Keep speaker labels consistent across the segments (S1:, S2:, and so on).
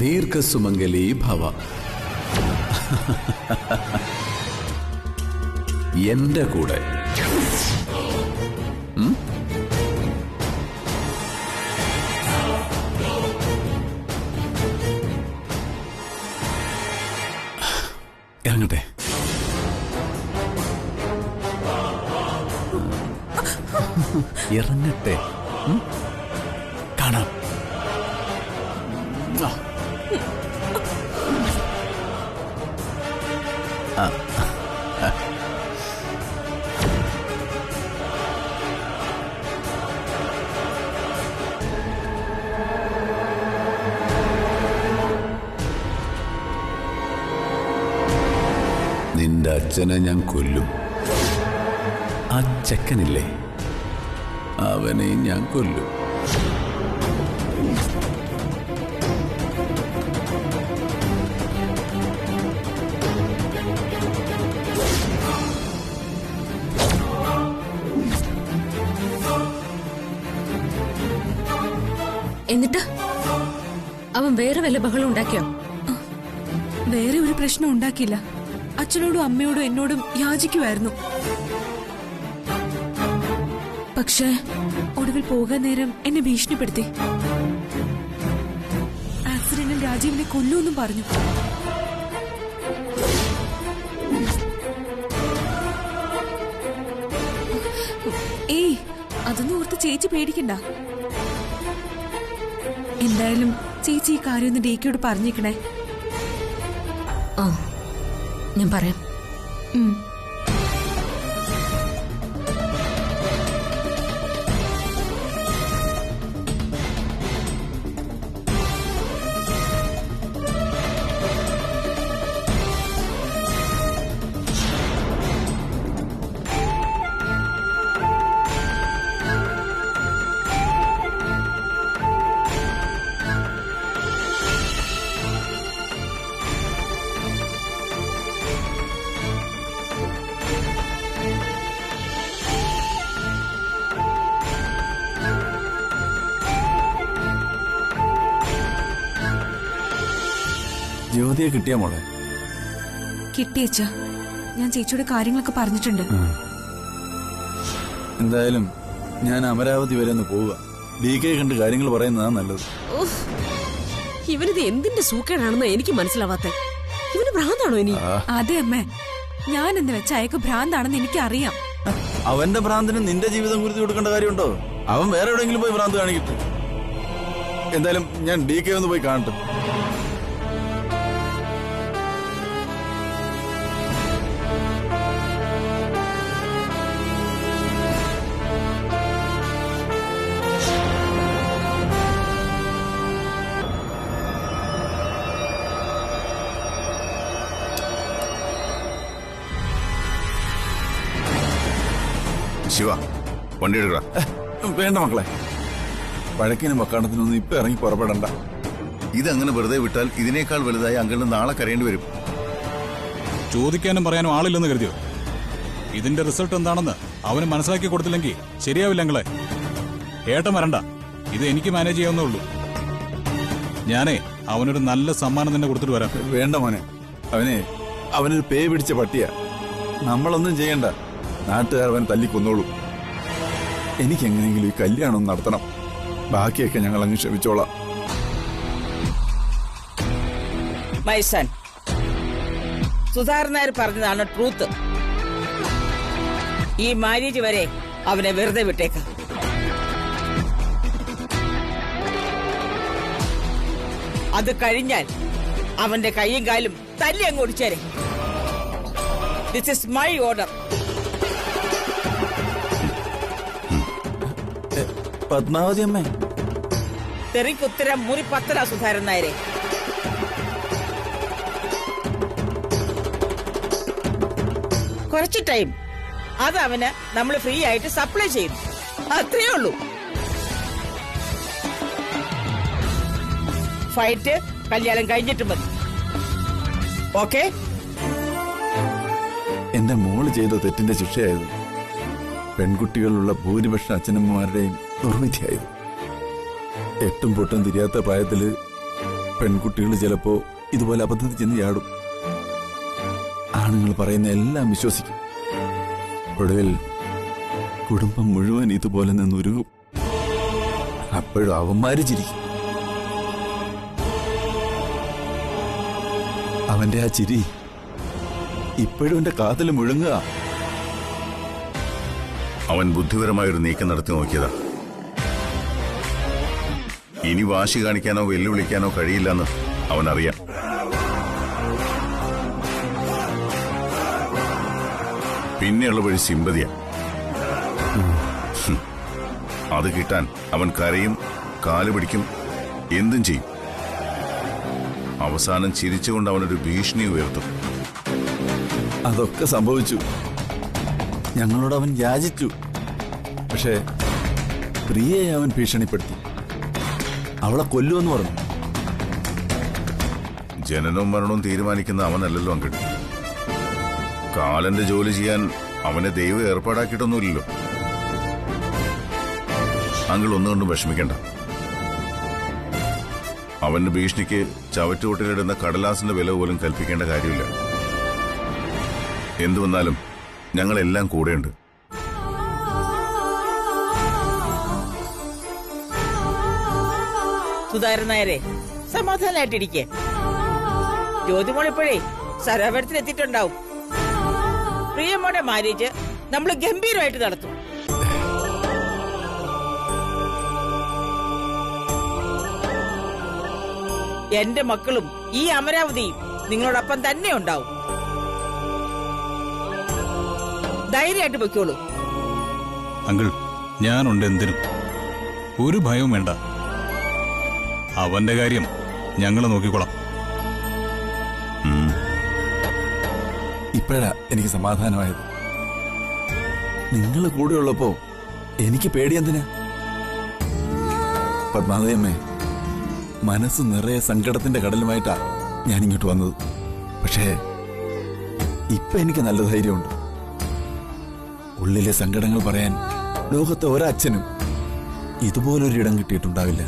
S1: ദീർഘസുമംഗലി ഭവ. എന്റെ കൂടെ ഇറങ്ങട്ടെ. ഇറങ്ങട്ടെ, കാണാം. നിന്റെ അച്ഛനെ ഞാൻ കൊല്ലും. ആ ചെക്കനില്ലേ, അവനെ ഞാൻ കൊല്ലും.
S2: എന്നിട്ട് അവൻ വേറെ വല്ല ബഹളം ഉണ്ടാക്കിയോ?
S3: വേറെ ഒരു പ്രശ്നം ഉണ്ടാക്കിയില്ല. അച്ഛനോടും അമ്മയോടും എന്നോടും യാചിക്കുമായിരുന്നു. പക്ഷേ ഒടുവിൽ പോകാൻ നേരം എന്നെ ഭീഷണിപ്പെടുത്തി. ആക്സിഡന്റിൽ രാജീവിനെ കൊല്ലുമെന്നും പറഞ്ഞു. ഏയ്, അതൊന്നും ഓർത്ത് ചേച്ചി പേടിക്കണ്ട. എന്തായാലും ചേച്ചി ഈ കാര്യം ഒന്ന് ഡേക്കയോട് പറഞ്ഞേക്കണേ.
S2: ആ, ഞാൻ പറയാം.
S1: ജ്യോതിയെ കിട്ടിയ മോളെ?
S3: കിട്ടിയച്ച, ഞാൻ ചേച്ചിയുടെ കാര്യങ്ങളൊക്കെ പറഞ്ഞിട്ടുണ്ട്.
S4: എന്തായാലും ഞാൻ അമരാവതി വരെ ഒന്ന് പോവുക. DK കണ്ട് കാര്യങ്ങൾ പറയുന്നതാ നല്ലത്.
S2: ഇവനിത് എന്തിന്റെ സൂക്കേടാണെന്ന് എനിക്ക് മനസ്സിലാവാത്ത. ഇവന് ഭ്രാന്താണോ ഇനി?
S3: അതെ അമ്മേ, ഞാൻ എന്ന് വെച്ച അയക്ക് ഭ്രാന്താണെന്ന് എനിക്കറിയാം.
S4: അവന്റെ ഭ്രാന്തിന് നിന്റെ ജീവിതം കുരുതി കൊടുക്കേണ്ട കാര്യമുണ്ടോ? അവൻ വേറെ എവിടെയെങ്കിലും പോയി ഭ്രാന്ത് കാണിക്കട്ടെ. എന്തായാലും ഞാൻ DK ഒന്ന് പോയി കാണട്ടെ.
S5: ശിവ, വണ്ടി എടുക്ക.
S4: വേണ്ട മക്കളെ, വഴക്കിനും വക്കാണത്തിനൊന്നും ഇപ്പൊ ഇറങ്ങി പുറപ്പെടണ്ട.
S5: ഇതങ്ങനെ വെറുതെ വിട്ടാൽ ഇതിനേക്കാൾ വലുതായി അങ്കിളിന് നാളെ കരയേണ്ടി വരും.
S6: ചോദിക്കാനും പറയാനും ആളില്ലെന്ന് കരുതിയോ? ഇതിന്റെ റിസൾട്ട് എന്താണെന്ന് അവന് മനസ്സിലാക്കി കൊടുത്തില്ലെങ്കിൽ ശരിയാവില്ല അങ്ങളെ. ഏട്ടൻ വരണ്ട, ഇത് എനിക്ക് മാനേജ് ചെയ്യാവുന്നേ ഉള്ളൂ. ഞാനേ അവനൊരു നല്ല സമ്മാനം തന്നെ കൊടുത്തിട്ട് വരാം.
S4: വേണ്ട മോനെ, അവനൊരു പേ പിടിച്ച പട്ടിയാ. നമ്മളൊന്നും ചെയ്യണ്ട, നാട്ടുകാർ അവൻ തല്ലിക്കൊന്നോളൂ. എനിക്കെങ്ങനെയെങ്കിലും ഈ കല്യാണം നടത്തണം. ബാക്കിയൊക്കെ ഞങ്ങൾ അങ്ങ് ക്ഷമിച്ചോളാം.
S7: മൈസൻ, സുധാകരൻ നായർ പറഞ്ഞതാണ് ട്രൂത്ത്. ഈ മാര്യേജ് വരെ അവനെ വെറുതെ വിട്ടേക്കാം. അത് കഴിഞ്ഞാൽ അവന്റെ കൈയും കാലും തല്ലി അങ്ങ് ഒടിച്ചേരെ. This is my order.
S4: Padmavati അമ്മേ,
S7: തെറിക്കുത്തരം മുറിപ്പത്തല സുധാകരൻ നായരെ. കുറച്ച് ടൈം അത് അവന് നമ്മൾ ഫ്രീ ആയിട്ട് സപ്ലൈ ചെയ്തു, അത്രയേ ഉള്ളൂ. ഫൈറ്റ് കല്യാണം കഴിഞ്ഞിട്ട് മതി. ഓക്കെ?
S4: എന്റെ മോള് ചെയ്ത തെറ്റിന്റെ ശിക്ഷയായത്. പെൺകുട്ടികളുള്ള ഭൂരിപക്ഷ അച്ഛനമ്മമാരുടെയും ദുർവിധിയായത്. എട്ടും പൊട്ടും തിരിയാത്ത പ്രായത്തില് പെൺകുട്ടികൾ ചിലപ്പോ ഇതുപോലെ അബദ്ധത്തിൽ ചെന്ന് ചാടും. ആണുങ്ങൾ പറയുന്ന എല്ലാം വിശ്വസിക്കും. ഒടുവിൽ കുടുംബം മുഴുവൻ ഇതുപോലെ നിന്നുരുകും. അപ്പോഴും അവന്മാര് ചിരിക്കും. അവന്റെ ആ ചിരി ഇപ്പോഴും എന്റെ കാതിൽ മുഴങ്ങുക.
S5: അവൻ ബുദ്ധിപരമായൊരു നീക്കം നടത്തി നോക്കിയതാ. ഇനി വാശി കാണിക്കാനോ വെല്ലുവിളിക്കാനോ കഴിയില്ലെന്ന് അവനറിയാം. പിന്നെയുള്ള വഴി സിമ്പതിയാ. അത് കിട്ടാൻ അവൻ കരയും, കാല് പിടിക്കും, എന്തും ചെയ്യും. അവസാനം ചിരിച്ചുകൊണ്ട് അവനൊരു ഭീഷണി ഉയർത്തും.
S4: അതൊക്കെ സംഭവിച്ചു. ഞങ്ങളോട് അവൻ യാചിച്ചു. പക്ഷേ പ്രിയയെ അവൻ ഭീഷണിപ്പെടുത്തി. അവളെ കൊല്ലുമെന്ന് പറഞ്ഞു.
S5: ജനനവും മരണവും തീരുമാനിക്കുന്ന അവനല്ലല്ലോ അങ്കിൾ. കാലന്റെ ജോലി ചെയ്യാൻ അവനെ ദൈവം ഏർപ്പാടാക്കിയിട്ടൊന്നുമില്ലല്ലോ. അങ്കിൾ ഒന്നുകൊണ്ടും വിഷമിക്കണ്ട. അവന്റെ ഭീഷണിക്ക് ചവറ്റുകൊട്ടിലിടുന്ന കടലാസിന്റെ വില പോലും കൽപ്പിക്കേണ്ട കാര്യമില്ല. എന്തു വന്നാലും ഞങ്ങളെല്ലാം കൂടെയുണ്ട്.
S7: സുധാകരൻ നായരെ, സമാധാനായിട്ടിരിക്കെ. ജ്യോതിമോൾ ഇപ്പോഴേ സരോവരത്തിലെത്തിയിട്ടുണ്ടാവും. പ്രിയമോടെ മാരേജ് നമ്മൾ ഗംഭീരമായിട്ട് നടത്തും. എന്റെ മക്കളും ഈ അമരാവതിയും നിങ്ങളോടൊപ്പം തന്നെ ഉണ്ടാവും. ധൈര്യമായിട്ട് പൊയ്ക്കോളൂ.
S6: അങ്കിൾ, ഞാനുണ്ട് എന്തിനും. ഒരു ഭയവും വേണ്ട. അവന്റെ കാര്യം ഞങ്ങൾ നോക്കിക്കോളാം.
S4: ഇപ്പോഴാ എനിക്ക് സമാധാനമായത്. നിങ്ങൾ കൂടെയുള്ളപ്പോ എനിക്ക് പേടിയെന്തിനാ? പത്മാവതിയമ്മേ, മനസ്സ് നിറയെ സങ്കടത്തിന്റെ കടലുമായിട്ടാ ഞാൻ ഇങ്ങോട്ട് വന്നത്. പക്ഷേ ഇപ്പൊ എനിക്ക് നല്ല ധൈര്യമുണ്ട്. ഉള്ളിലെ സങ്കടങ്ങൾ പറയാൻ ലോകത്തെ ഒരച്ഛനും ഇതുപോലൊരിടം കിട്ടിയിട്ടുണ്ടാവില്ല.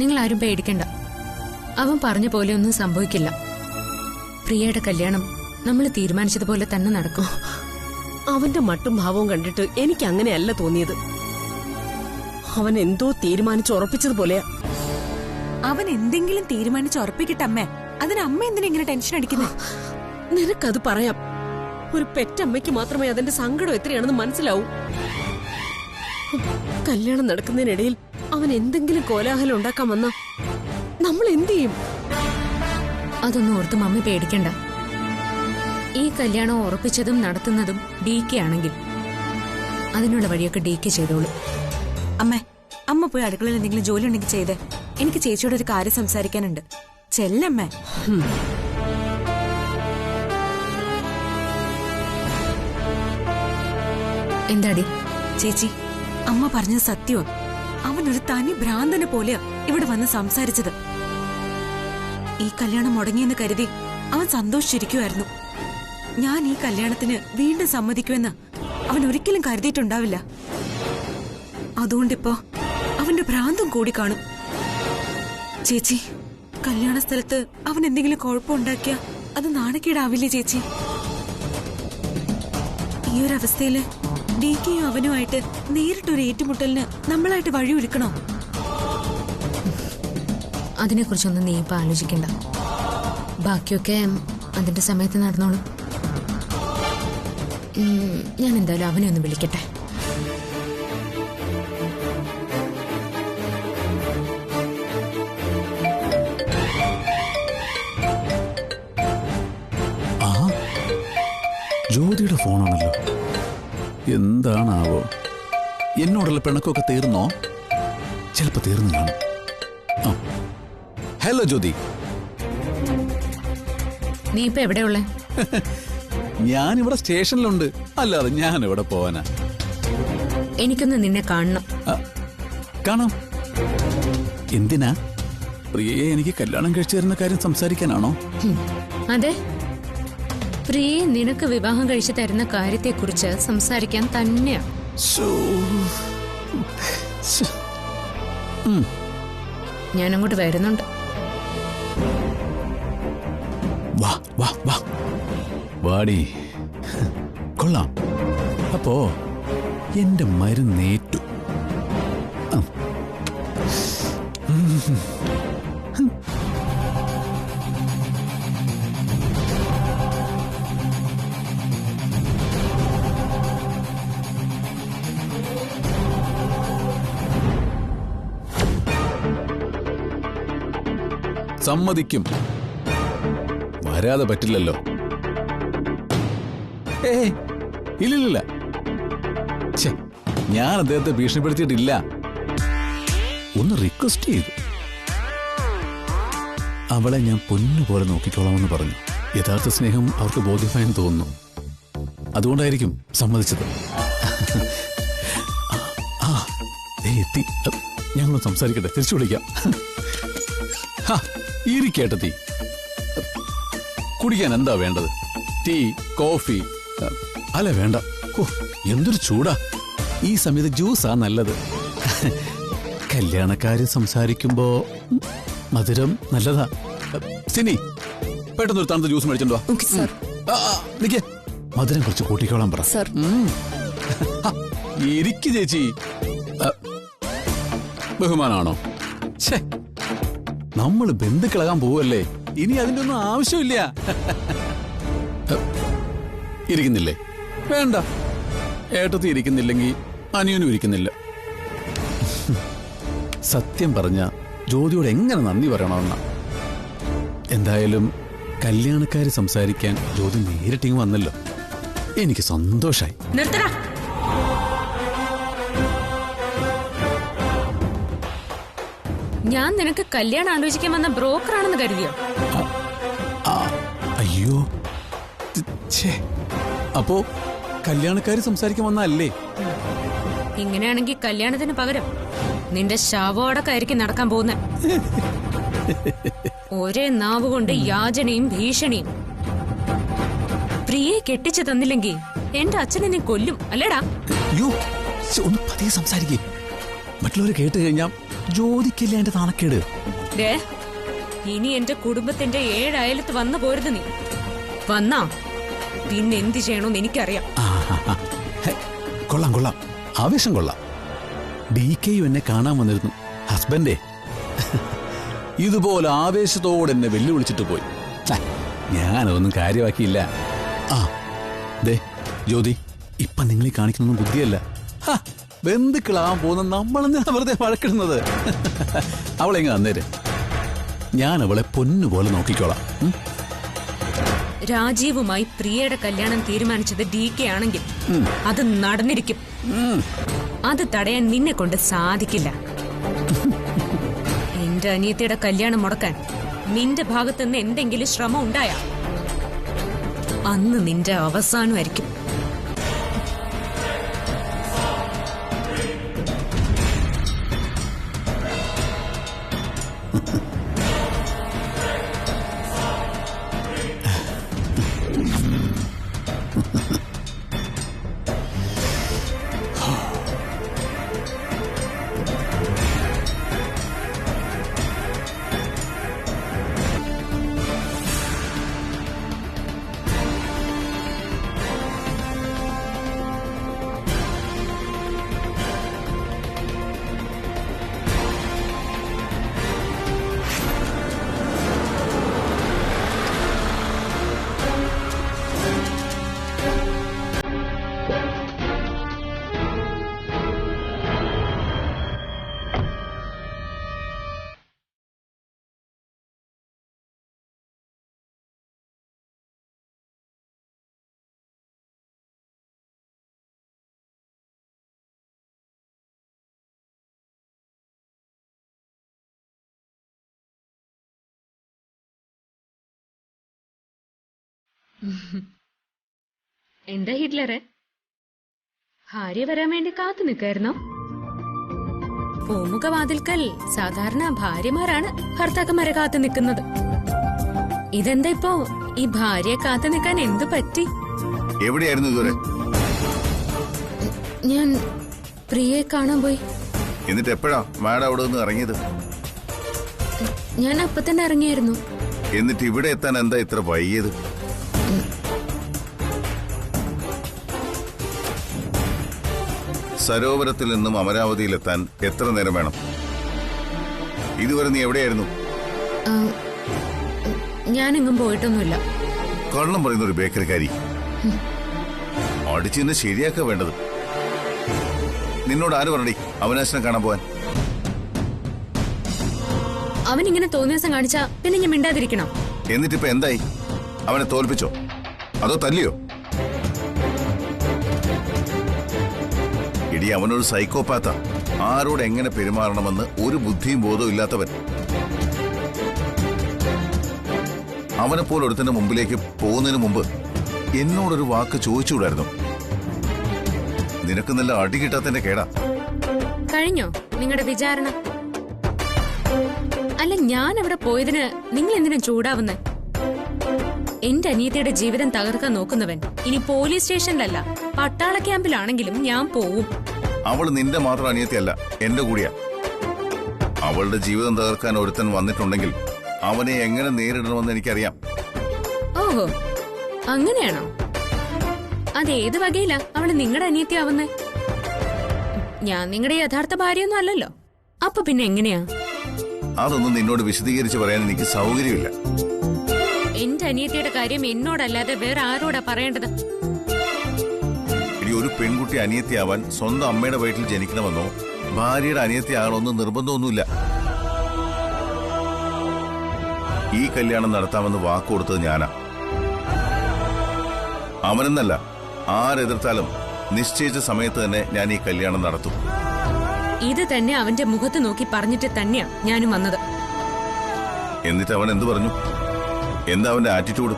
S2: നിങ്ങൾ ആരും പേടിക്കണ്ട. അവൻ പറഞ്ഞ പോലെ ഒന്നും സംഭവിക്കില്ല. പ്രിയയുടെ കല്യാണം നമ്മൾ തീരുമാനിച്ചതുപോലെ തന്നെ നടക്കും.
S8: അവന്റെ മട്ടും ഭാവവും കണ്ടിട്ട് എനിക്ക് അങ്ങനെയല്ല തോന്നിയത്. അവൻ എന്തോ തീരുമാനിച്ചുറപ്പിച്ചതുപോലെയാ.
S3: അവൻ എന്തെങ്കിലും തീരുമാനിച്ചുറപ്പിക്കട്ടമ്മേ. അതിന് അമ്മ എന്തിനാ ഇങ്ങനെ ടെൻഷൻ അടിക്കുന്നത്?
S8: നിനക്കത് പറയാം. ഒരു പെറ്റമ്മയ്ക്ക് മാത്രമേ അതിന്റെ സങ്കടം എത്രയാണെന്ന് മനസ്സിലാവൂ. കല്യാണം നടക്കുന്നതിനിടയിൽ അവൻ എന്തെങ്കിലും കോലാഹലം ഉണ്ടാക്കാൻ വന്ന നമ്മൾ എന്ത് ചെയ്യും?
S2: അതൊന്നും ഓർത്ത് മമ്മി പേടിക്കണ്ട. ഈ കല്യാണം ഉറപ്പിച്ചതും നടത്തുന്നതും DK ആണെങ്കിൽ അതിനുള്ള വഴിയൊക്കെ DK ചെയ്തോളൂ.
S3: അമ്മ പോയി അടുക്കളയിൽ എന്തെങ്കിലും ജോലി ഉണ്ടെങ്കിൽ ചെയ്തേ. എനിക്ക് ചേച്ചിയോട് ഒരു കാര്യം സംസാരിക്കാനുണ്ട്. ചെല്ലമ്മേ.
S2: എന്താടി?
S3: ചേച്ചി, അമ്മ പറഞ്ഞത് സത്യവും. അവനൊരു തനി ഭ്രാന്തനെ പോലെയാ ഇവിടെ വന്ന് സംസാരിച്ചത്. ഈ കല്യാണം മുടങ്ങിയെന്ന് കരുതി അവൻ സന്തോഷിച്ചിരിക്കുമായിരുന്നു. ഞാൻ ഈ കല്യാണത്തിന് വീണ്ടും സമ്മതിക്കുമെന്ന് അവൻ ഒരിക്കലും കരുതിയിട്ടുണ്ടാവില്ല. അതുകൊണ്ടിപ്പോ അവന്റെ ഭ്രാന്തും കൂടി കാണും. ചേച്ചി, കല്യാണ സ്ഥലത്ത് അവൻ എന്തെങ്കിലും കുഴപ്പമുണ്ടാക്കിയ അത് നാണക്കേടാവില്ലേ ചേച്ചി? ഈ ഒരു അവസ്ഥയില് DKയും അവനുമായിട്ട് നേരിട്ടൊരു ഏറ്റുമുട്ടലിന് നമ്മളായിട്ട് വഴിയൊരുക്കണോ?
S2: അതിനെക്കുറിച്ചൊന്നും നീ ഇപ്പൊ ആലോചിക്കണ്ട. ബാക്കിയൊക്കെ അതിന്റെ സമയത്ത് നടന്നോളും. ഞാൻ എന്തായാലും അവനെ ഒന്ന് വിളിക്കട്ടെ.
S1: ജ്യോതിയുടെ ഫോണാണല്ലോ. എന്താണാവോ? എന്നോടുള്ള പിണക്കൊക്കെ തീർന്നോ? ചിലപ്പോ തീർന്നു കാണും. ഹലോ ജ്യോതി,
S2: നീ ഇപ്പൊ എവിടെയുള്ളേ?
S1: ഞാനിവിടെ സ്റ്റേഷനിലുണ്ട്. അല്ലാതെ ഞാൻ എവിടെ പോവാനാ?
S2: എനിക്കൊന്ന് നിന്നെ കാണണം.
S1: കാണാം. എന്തിനാ? പ്രിയയെ എനിക്ക് കല്യാണം കഴിച്ചു തരുന്ന കാര്യം സംസാരിക്കാനാണോ?
S2: അതെ, പ്രിയെ നിനക്ക് വിവാഹം കഴിച്ചു തരുന്ന കാര്യത്തെക്കുറിച്ച് സംസാരിക്കാൻ തന്നെയാ. ഞാനങ്ങോട്ട് വരുന്നുണ്ട്.
S1: വാ വാ വാ വാടി. കൊള്ളാം. അപ്പോ എന്റെ മരുന്നേറ്റു. സമ്മതിക്കും. വരാതെ പറ്റില്ലല്ലോ. ഇല്ലില്ല, ഞാൻ അദ്ദേഹത്തെ ഭീഷണിപ്പെടുത്തിയിട്ടില്ല. ഒന്ന് റിക്വസ്റ്റ് ചെയ്തു. അവളെ ഞാൻ പൊന്നുപോലെ നോക്കിക്കോളാമെന്ന് പറഞ്ഞു. യഥാർത്ഥ സ്നേഹം അവർക്ക് ബോധ്യമായെന്ന് തോന്നുന്നു. അതുകൊണ്ടായിരിക്കും സമ്മതിച്ചത്. എത്തി. ഞങ്ങളൊന്ന് സംസാരിക്കട്ടെ, തിരിച്ചു വിളിക്കാം. ഇരിക്കേട്ടത്തി. കുടിക്കാൻ എന്താ വേണ്ടത്? Tea, coffee? അല്ല വേണ്ട. എന്തൊരു ചൂടാ. ഈ സമയത്ത് ജ്യൂസാ നല്ലത്. കല്യാണക്കാര് സംസാരിക്കുമ്പോ മധുരം നല്ലതാ. സിനി, പെട്ടെന്നൊരു തണുത്ത ജ്യൂസ് മേടിച്ചോ. നിക്ക്, മധുരം കുറച്ച് കൂട്ടിക്കോളാൻ പറ. ഇരിക്കു ചേച്ചി. ബഹുമാനാണോ? നമ്മൾ ബന്ധുക്കളാകാൻ പോവല്ലേ, ഇനി അതിന്റെ ഒന്നും ആവശ്യമില്ല. ഇരിക്കുന്നില്ലേ? വേണ്ട. ഏട്ടത്തി ഇരിക്കുന്നില്ലെങ്കിൽ അനിയനും ഇരിക്കുന്നില്ല. സത്യം പറഞ്ഞ ജ്യോതിയോട് എങ്ങനെ നന്ദി പറയണമെന്ന. എന്തായാലും കല്യാണക്കാര് സംസാരിക്കാൻ ജ്യോതി നേരിട്ടിങ് വന്നല്ലോ. എനിക്ക് സന്തോഷായി.
S2: ഞാൻ നിനക്ക് കല്യാണം ആലോചിക്കാൻ വന്ന ബ്രോക്കറാണെന്ന് കരുതിയോ?
S1: അയ്യോ, അപ്പോ കല്യാണക്കാര് സംസാരിക്കാൻ വന്നല്ലേ?
S2: ഇങ്ങനെയാണെങ്കിൽ കല്യാണത്തിന് പകരം നിന്റെ ശവോടക്കായിരിക്കും നടക്കാൻ പോകുന്നത്. ഒരേ നാവ് കൊണ്ട് യാചനയും ഭീഷണിയും. പ്രിയെ കെട്ടിച്ചു തന്നില്ലെങ്കിൽ എന്റെ അച്ഛനെ നീ കൊല്ലും, അല്ലേടാ?
S1: അയ്യോ, ഒന്ന് പതിയെ സംസാരിക്കേ. മറ്റുള്ളവർ കേട്ട് കഴിഞ്ഞാൽ ജ്യോതിക്കല്ലേ എന്റെ നാണക്കേട്.
S2: ഇനി എന്റെ കുടുംബത്തിന്റെ 7 അയലത്ത് വന്നു പോരുത്. നീ വന്നാ പിന്നെ എന്ത് ചെയ്യണമെന്ന് എനിക്കറിയാം.
S1: കൊള്ളാം കൊള്ളാം, ആവേശം കൊള്ളാം. DKയും എന്നെ കാണാൻ വന്നിരുന്നു. ഹസ്ബൻഡേ ഇതുപോലെ ആവേശത്തോടെ എന്നെ വെല്ലുവിളിച്ചിട്ട് പോയി. ഞാനതൊന്നും കാര്യമാക്കിയില്ല. ദേ ജ്യോതി, ഇപ്പൊ നിങ്ങളീ കാണിക്കുന്നൊന്നും ബുദ്ധിയല്ല. ബന്ധുക്കളാവാൻ പോകുന്ന നമ്മളെന്ന് വെറുതെ വഴക്കിടുന്നത്. അവളെങ്ങ അന്നേര്. ഞാൻ അവളെ പൊന്നുപോലെ നോക്കിക്കോളാം.
S2: രാജീവുമായി പ്രിയയുടെ കല്യാണം തീരുമാനിച്ചത് DK ആണെങ്കിൽ അത് നടന്നിരിക്കും. അത് തടയാൻ നിന്നെ കൊണ്ട് സാധിക്കില്ല. എന്റെ അനിയത്തിയുടെ കല്യാണം മുടക്കാൻ നിന്റെ ഭാഗത്തുനിന്ന് എന്തെങ്കിലും ശ്രമം ഉണ്ടായ അന്ന് നിന്റെ അവസാനമായിരിക്കും. എന്താ ഹിറ്റ്ലറെ? ഭാര്യ വരാൻ വേണ്ടി കാത്തു നിൽക്കായിരുന്നോ? പൂമുഖവാതിൽക്കൽ സാധാരണ ഭാര്യമാരാണ് ഭർത്താക്കന്മാരെ കാത്തു നിൽക്കുന്നത്. ഇതെന്താ ഇപ്പോ ഈ ഭാര്യയെ കാത്തു നിൽക്കാൻ എന്തു പറ്റി?
S5: എവിടെയായിരുന്നു ഇതുവരെ?
S2: ഞാൻ പ്രിയയെ കാണാൻ പോയി.
S5: എന്നിട്ട് എപ്പോഴാ മാഡം അവിടെ നിന്ന് ഇറങ്ങിയത്?
S2: ഞാൻ അപ്പൊ തന്നെ ഇറങ്ങിയായിരുന്നു.
S5: എന്നിട്ട് ഇവിടെ എത്താൻ എന്താ ഇത്ര വൈകിയത്? സരോവരത്തിൽ നിന്നും അമരാവതിയിലെത്താൻ എത്ര നേരം വേണം? ഇതുവരെ നീ എവിടെയായിരുന്നു?
S2: ഞാനെങ്ങും പോയിട്ടൊന്നുമില്ല.
S5: കള്ളം പറയുന്ന ഒരു ബേക്കറിക്കാരി. അടിച്ചിന്ന് ശരിയാക്ക വേണ്ടത്. നിന്നോട് ആര് പറഞ്ഞടി അവിനാശിനെ കാണാൻ പോവാൻ?
S2: അവനിങ്ങനെ തോന്നിയ ദിവസം കാണിച്ചാ പിന്നെ ഞാൻ മിണ്ടാതിരിക്കണം.
S5: എന്നിട്ടിപ്പോ എന്തായി? അവനെ തോൽപ്പിച്ചോ അതോ തല്ലിയോ? ഇടി, അവനൊരു സൈക്കോപാത്താ. ആരോട് എങ്ങനെ പെരുമാറണമെന്ന് ഒരു ബുദ്ധിയും ബോധവും ഇല്ലാത്തവൻ. അവനെ പോലെ ഒരുത്തിന്റെ മുമ്പിലേക്ക് പോകുന്നതിന് മുമ്പ് എന്നോടൊരു വാക്ക് ചോദിച്ചുകൂടായിരുന്നു? നിനക്ക് നല്ല അടി കിട്ടാത്തതിന്റെ കേടാ.
S2: കഴിഞ്ഞോ നിങ്ങളുടെ വിചാരണ? അല്ല, ഞാൻ അവിടെ പോയതിന് നിങ്ങൾ എന്തിനാ ചൂടാവുന്നേ? എന്റെ അനിയത്തിയുടെ ജീവിതം തകർക്കാൻ നോക്കുന്നവൻ ഇനി പോലീസ് സ്റ്റേഷനിലല്ല പട്ടാള ക്യാമ്പിലാണെങ്കിലും ഞാൻ പോവും.
S5: അവൾ നിന്റെ മാത്രം അനിയത്തിയല്ല, എന്റെ കൂടിയാ. അവളുടെ ജീവിതം തകർക്കാൻ ഒരുത്തൻ വന്നിട്ടുണ്ടെങ്കിൽ അവനെ എങ്ങനെ നേരിടണമെന്ന് എനിക്കറിയാം.
S2: ഓഹോ, അങ്ങനെയാണോ? അതേത് വകയിലാ അവള് നിങ്ങളുടെ അനിയത്തിയാവുന്നേ? ഞാൻ നിങ്ങളുടെ യഥാർത്ഥ ഭാര്യയൊന്നും അല്ലല്ലോ. അപ്പൊ പിന്നെ എങ്ങനെയാ?
S5: അതൊന്നും നിന്നോട് വിശദീകരിച്ച് പറയാൻ എനിക്ക് സൗകര്യമില്ല.
S2: എന്റെ അനിയത്തിയുടെ കാര്യം എന്നോടല്ലാതെ വേറെ ആരോടാ പറയേണ്ടത്?
S5: ഇനി ഒരു പെൺകുട്ടി അനിയത്തിയാവാൻ സ്വന്തം അമ്മയുടെ വയറ്റിൽ ജനിക്കണമെന്നോ ഭാര്യയുടെ അനിയത്തിയാകണമെന്നോ നിർബന്ധമൊന്നുമില്ല. ഈ കല്യാണം നടത്താമെന്ന് വാക്കുകൊടുത്തത് ഞാനാ. അവനെന്നല്ല, ആരെതിർത്താലും നിശ്ചയിച്ച സമയത്ത് തന്നെ ഞാൻ ഈ കല്യാണം നടത്തും.
S2: ഇത് തന്നെ അവന്റെ മുഖത്ത് നോക്കി പറഞ്ഞിട്ട് തന്നെയാ ഞാനും വന്നത്.
S5: എന്നിട്ട് അവൻ എന്തു പറഞ്ഞു? എന്താ അവന്റെ ആറ്റിറ്റ്യൂഡ്?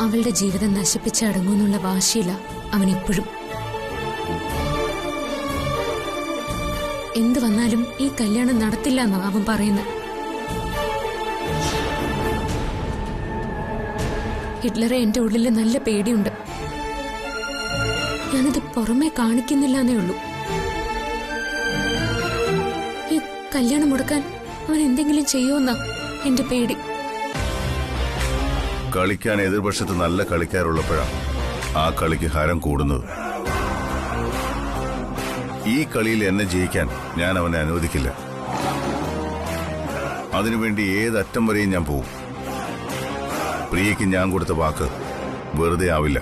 S2: അവളുടെ ജീവിതം നശിപ്പിച്ചടങ്ങുന്നുള്ള വാശിയില്ല അവൻ ഇപ്പോഴും. എന്തു വന്നാലും ഈ കല്യാണം നടത്തില്ല എന്നാ അവൻ പറയുന്നത്. ഹിറ്റ്ലറെ എന്റെ ഉള്ളില് നല്ല പേടിയുണ്ട്. ഞാനത് പുറമെ കാണിക്കുന്നില്ലെന്നേ ഉള്ളൂ. ഈ കല്യാണം മുടക്കാൻ അവൻ എന്തെങ്കിലും ചെയ്യുമെന്നാ എന്റെ പേടി.
S5: കളിക്കാൻ എതിർപക്ഷത്ത് നല്ല കളിക്കാരുള്ളപ്പോഴാണ് ആ കളിക്ക് ഹരം കൂടുന്നത്. ഈ കളിയിൽ എന്നെ ജയിക്കാൻ ഞാൻ അവനെ അനുവദിക്കില്ല. അതിനുവേണ്ടി ഏതറ്റം വരെയും ഞാൻ പോകും. പ്രിയയ്ക്ക് ഞാൻ കൊടുത്ത വാക്ക് വെറുതെ ആവില്ല.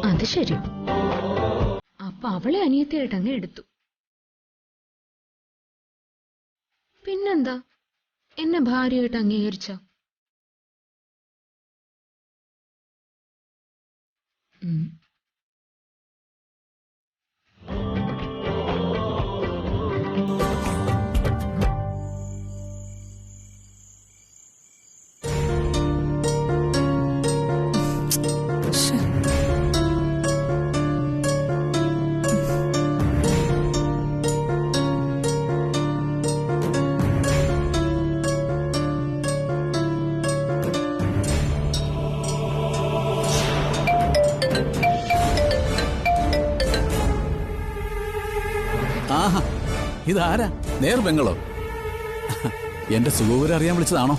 S2: അത് ശരി. അപ്പൊ അവളെ അനിയത്തിയായിട്ട് അങ്ങ് എടുത്തു. പിന്നെന്താ, എന്നെ ഭാര്യയായിട്ട് അംഗീകരിച്ച?
S1: ആഹാ, ഇതാരാ? നേർബെങ്ങളോ? എന്റെ സുഖവിവരം അറിയാൻ വിളിച്ചതാണോ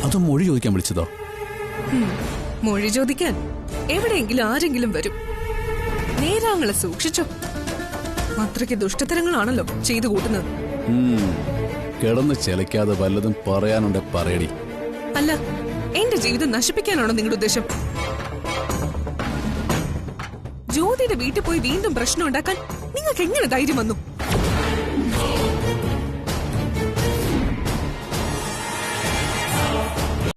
S1: അതോ മൊഴി ചോദിക്കാൻ വിളിച്ചതോ?
S8: മൊഴി ചോദിക്കാൻ എവിടെയെങ്കിലും ആരെങ്കിലും വരും. നേരാങ്ങളെ സൂക്ഷിച്ചോ. അത്രയ്ക്ക് ദുഷ്ടതരങ്ങളാണല്ലോ ചെയ്തു കൂട്ടുന്നത്.
S1: കിടന്ന് ചെലക്കാതെ വല്ലതും പറയാനുണ്ടെ പറയടി.
S8: അല്ല, എന്റെ ജീവിതം നശിപ്പിക്കാനാണോ നിങ്ങളുടെ ഉദ്ദേശം? ജ്യോതിയുടെ വീട്ടിൽ പോയി വീണ്ടും പ്രശ്നം ഉണ്ടാക്കാൻ നിങ്ങൾക്ക് എങ്ങനെ ധൈര്യം വന്നു?